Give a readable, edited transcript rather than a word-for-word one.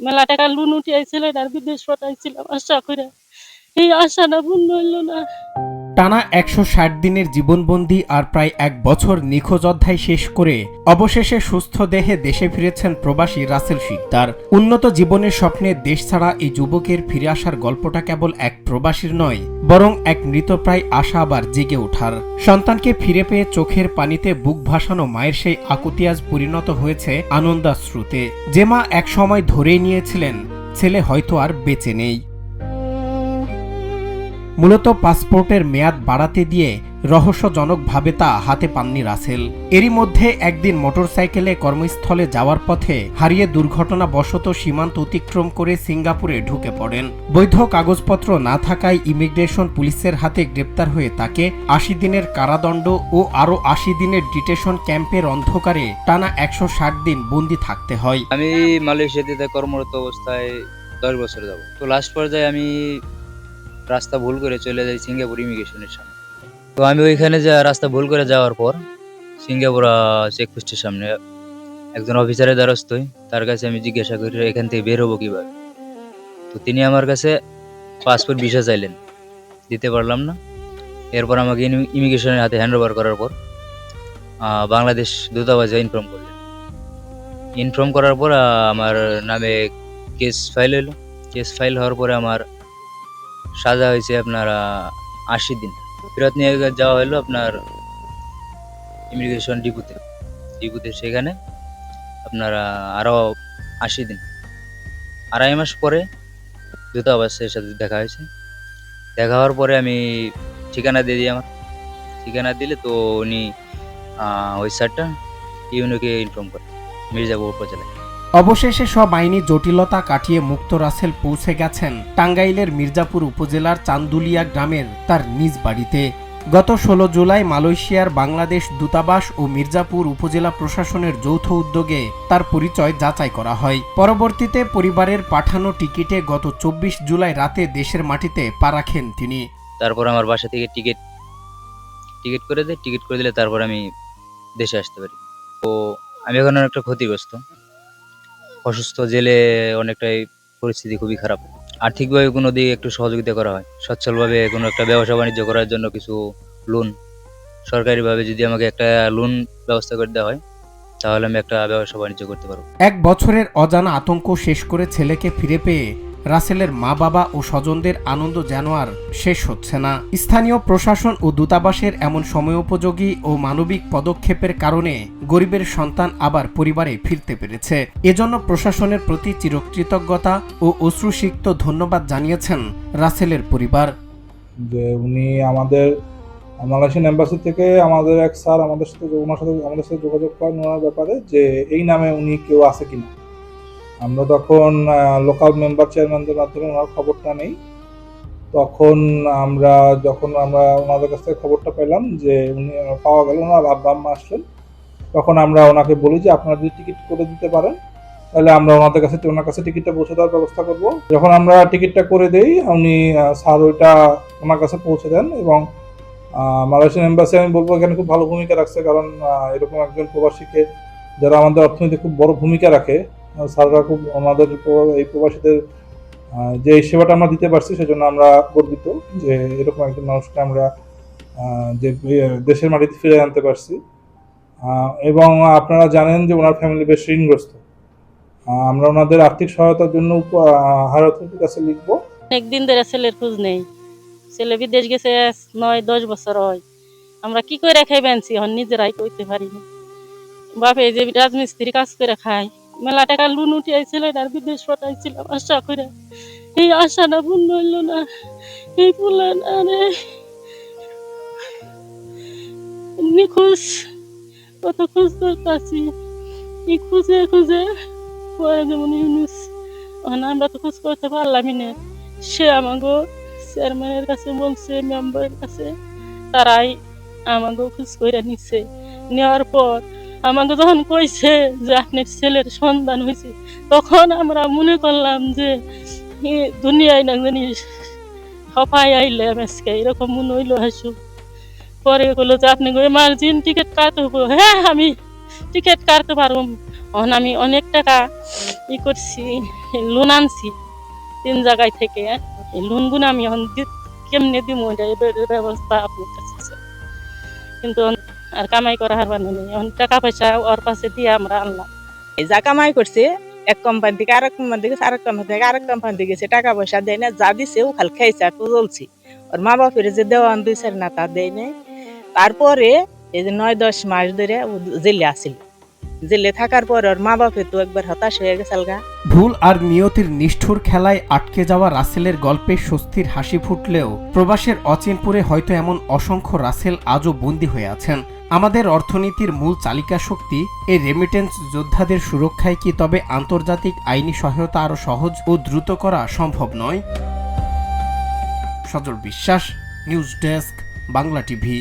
মেলা টাকা লোন উঠিয়েছিল, আর বিদেশ পাঠাইছিলাম আশা করে। এই আশাটা পূর্ণ হইল না। টানা ১৬০ দিনের জীবনবন্দি আর প্রায় ১ বছর নিখোঁজ অধ্যায় শেষ করে অবশেষে সুস্থ দেহে দেশে ফিরেছেন প্রবাসী রাসেল শিকদার। উন্নত জীবনের স্বপ্নে দেশ ছাড়া এই যুবকের ফিরে আসার গল্পটা কেবল এক প্রবাসীর নয়, বরং এক মৃতপ্রায় আশা আবার জেগে ওঠার। সন্তানকে ফিরে পেয়ে চোখের পানিতে বুক ভাসানো মায়ের সেই আকুতি আজ পরিণত হয়েছে আনন্দাশ্রুতে। যে মা এক সময় ধরেই নিয়েছিলেন ছেলে হয়তো আর বেঁচে নেই। মূলত পাসপোর্টের মেয়াদ বাড়াতে দিয়ে রহস্যজনকভাবে তা হাতে পাননি রাসেল। এরই মধ্যে একদিন মোটরসাইকেলে কর্মস্থলে যাওয়ার পথে হারিয়ে দুর্ঘটনাবশত সীমান্ত অতিক্রম করে সিঙ্গাপুরে ঢুকে পড়েন। বৈধ কাগজপত্র না থাকায় ইমিগ্রেশন পুলিশের হাতে গ্রেপ্তার হয়ে তাকে ৮০ দিনের কারাদণ্ড ও আরও ৮০ দিনের ডিটেশন ক্যাম্পের অন্ধকারে টানা ১৬০ দিন বন্দি থাকতে হয়। আমি মালয়েশিয়াতে কর্মরত অবস্থায় 10 বছর যাব। তো লাস্ট পর্যায়ে আমি রাস্তা ভুল করে চলে যাই সিঙ্গাপুর ইমিগ্রেশনের সামনে। তো আমি ওইখানে রাস্তা ভুল করে যাওয়ার পর সিঙ্গাপুর চেকপোস্টের সামনে একজন অফিসারের দ্বারস্থ হই। তার কাছে আমি জিজ্ঞাসা করি এখান থেকে বের হবো কিভাবে। তো তিনি আমার কাছে পাসপোর্ট ভিসা চাইলেন, দিতে পারলাম না। এরপর আমাকে ইমিগ্রেশনের হাতে হ্যান্ড ওভার করার পর বাংলাদেশ দূতাবাসে ইনফর্ম করার পর আমার নামে কেস ফাইল হলো। কেস ফাইল হওয়ার পরে আমার সাজা হয়েছে আপনার ৮০ দিন। ফেরত নিয়ে যাওয়া হলো আপনার ইমিগ্রেশন ডিপুতে সেখানে আপনার আরও ৮০ দিন, ২.৫ মাস পরে দূতাবাসের সাথে দেখা হয়েছে। দেখা হওয়ার পরে আমি ঠিকানা দিয়ে দিই। আমার ঠিকানা দিলে তো উনি ওই স্যারটা ইউনোকে ইনফর্ম করে মির্জাপুর উপজেলায়। অবশেষে সব আইনি জটিলতা কাটিয়ে মুক্ত রাসেল পৌঁছে গেছেন টাঙ্গাইলের মির্জাপুর উপজেলার চান্দুলিয়া গ্রামের তার নিজ বাড়িতে। গত ১৬ জুলাই মালয়েশিয়ার বাংলাদেশ দূতাবাস ও মির্জাপুর উপজেলা প্রশাসনের যৌথ উদ্যোগে তার পরিচয় যাচাই করা হয়। পরবর্তীতে পরিবারের পাঠানো টিকিটে গত ২৪ জুলাই রাতে দেশের মাটিতে পা রাখেন তিনি। তারপর আমার বাসা থেকে টিকিট করে দেয়। টিকিট করে দিলে তারপর আমি দেশে আসতে পারি। তো আমি এখন অনেকটা ক্ষতিগ্রস্ত, অসুস্থ, জেলে অনেকটাই পরিস্থিতি খুবই খারাপ। আর্থিকভাবে কোনো দিকে একটু সহযোগিতা করা হয়, সচ্ছলভাবে কোনো একটা ব্যবসা বাণিজ্য করার জন্য কিছু লোন, সরকারিভাবে যদি আমাকে একটা লোন ব্যবস্থা করে দেওয়া হয় তাহলে আমি একটা ব্যবসা বাণিজ্য করতে পারবো। ১ বছরের অজানা আতঙ্ক শেষ করে ছেলেকে ফিরে পেয়ে রাসেলের মা বাবা ও স্বজনদের আনন্দ যেন আর শেষ হচ্ছে না। স্থানীয় প্রশাসন ও দূতাবাসের এমন সময়োপযোগী ও মানবিক পদক্ষেপের কারণে গরিবের সন্তান আবার পরিবারে ফিরতে পেরেছে। এজন্য প্রশাসনের প্রতি চিরকৃতজ্ঞতা ও অশ্রুসিক্ত ধন্যবাদ জানিয়েছেন রাসেলের পরিবার। যে উনি আমাদের মালয়েশিয়ান এম্বাসি থেকে আমাদের এক স্যার আমাদের সাথে যোগাযোগ করেন ওনার ব্যাপারে, যে এই নামে উনি কেউ আছে কিনা। আমরা তখন লোকাল মেম্বার চেয়ারম্যানদের মাধ্যমে ওনার খবরটা নেই। তখন যখন আমরা ওনাদের কাছ থেকে খবরটা পেলাম যে উনি পাওয়া গেল, ওনার আব্বা আম্মা আসলেন, তখন আমরা ওনাকে বলি যে আপনারা যদি টিকিট করে দিতে পারেন তাহলে আমরা ওনার কাছে টিকিটটা পৌঁছে দেওয়ার ব্যবস্থা করব। যখন আমরা টিকিটটা করে দেই উনি স্যার ওইটা ওনার কাছে পৌঁছে দেন। এবং মালয়েশিয়ান এম্বাসি আমি বলবো এখানে খুব ভালো ভূমিকা রাখছে, কারণ এরকম একজন প্রবাসীকে যারা আমাদের অর্থনীতি খুব বড় ভূমিকা রাখে, স্যাররা খুব আমাদের এই প্রবাসীদের যে এই সেবাটা আমরা দিতে পারছি সেজন্য আমরা গর্বিত যে এরকম একজন মানুষকে আমরা যে দেশের মাটিতে ফিরে আনতে পারছি। এবং আপনারা জানেন যে ওনার ফ্যামিলি বেশ ঋণগ্রস্ত। আমরা ওনাদের আর্থিক সহায়তার জন্য হায়ার অথরিটির কাছে লিখবো। অনেকদিন ধরে ছেলের খোঁজ নেই। ছেলে বিদেশ গেছে ৯-১০ বছর হয়। আমরা কি করে খাইবেনছি এখন নিজেরাই করতে পারি না। বাপে যে রাজমিস্ত্রি কাজ করে খায়, মেলা টাকা লোন উঠিয়েছিল, আর বিদেশ পাঠাইছিলাম আশা করে। এই আশাটা পূর্ণ হইল না। এই বললেন আরে নিখোঁজ, কত খোঁজ করতেছি, এই খুঁজে পরে যেমন ইউনুস, আমরা তো খোঁজ করতে পারলামই না। সে আমাকে চেয়ারম্যানের কাছে বলছে, মেম্বারের কাছে, তারাই আমাকে খোঁজ করে নিচ্ছে। নেওয়ার পর আমাকে যখন কইছে যে আপনার ছেলের সন্ধান হয়েছে, তখন আমরা মনে করলাম যে দুনিয়ায় না জানি হপাই আইলে আজকে এরকম মনে হইলো হাসু। পরে বললো যে আপনি এমার্জেন্সি টিকিট কাটবো। হ্যাঁ আমি টিকিট কাটতে পারবো, এখন আমি অনেক টাকা করছি, লোন আনছি 3 জায়গায় থেকে। এই লোনগুলো আমি এখন কেমনে দিব এটার ব্যবস্থা আপনার কাছে আছে। কিন্তু আর কামাই করা হারবার নেই, এখন টাকা পয়সা ওর কাছে দিয়ে আমরা আনলাম। যা কামাই করছে এক কোম্পানি থেকে আরেক কোম্পানি থেকে আরেক কোম্পানি থেকে আরেক কোম্পানি থেকে গেছে, টাকা পয়সা দেয় না, যা দিছে ও খালি খাইছে আর তো চলছি। ওর মা বাপের যে দেওয়ান দিয়েছে না তা দেয় নাই। তারপরে এই যে 9-10 মাস ধরে ও জেলে আসিল। জেলে থাকার পর ওর মা বাপে তো একবার হতাশ হয়ে গেছে গা। ভুল আর নিয়তির নিষ্ঠুর খেলায় আটকে যাওয়া রাসেলের গল্পে স্বস্তির হাসি ফুটলেও প্রবাসের অচিনপুরে হয়তো এমন অসংখ্য রাসেল আজও বন্দী হয়ে আছেন। আমাদের অর্থনীতির মূল চালিকা শক্তি এই রেমিটেন্স যোদ্ধাদের সুরক্ষায় কি তবে আন্তর্জাতিক আইনি সহায়তা আরও সহজ ও দ্রুত করা সম্ভব নয়? সজল বিশ্বাস, নিউজ ডেস্ক, বাংলা টিভি।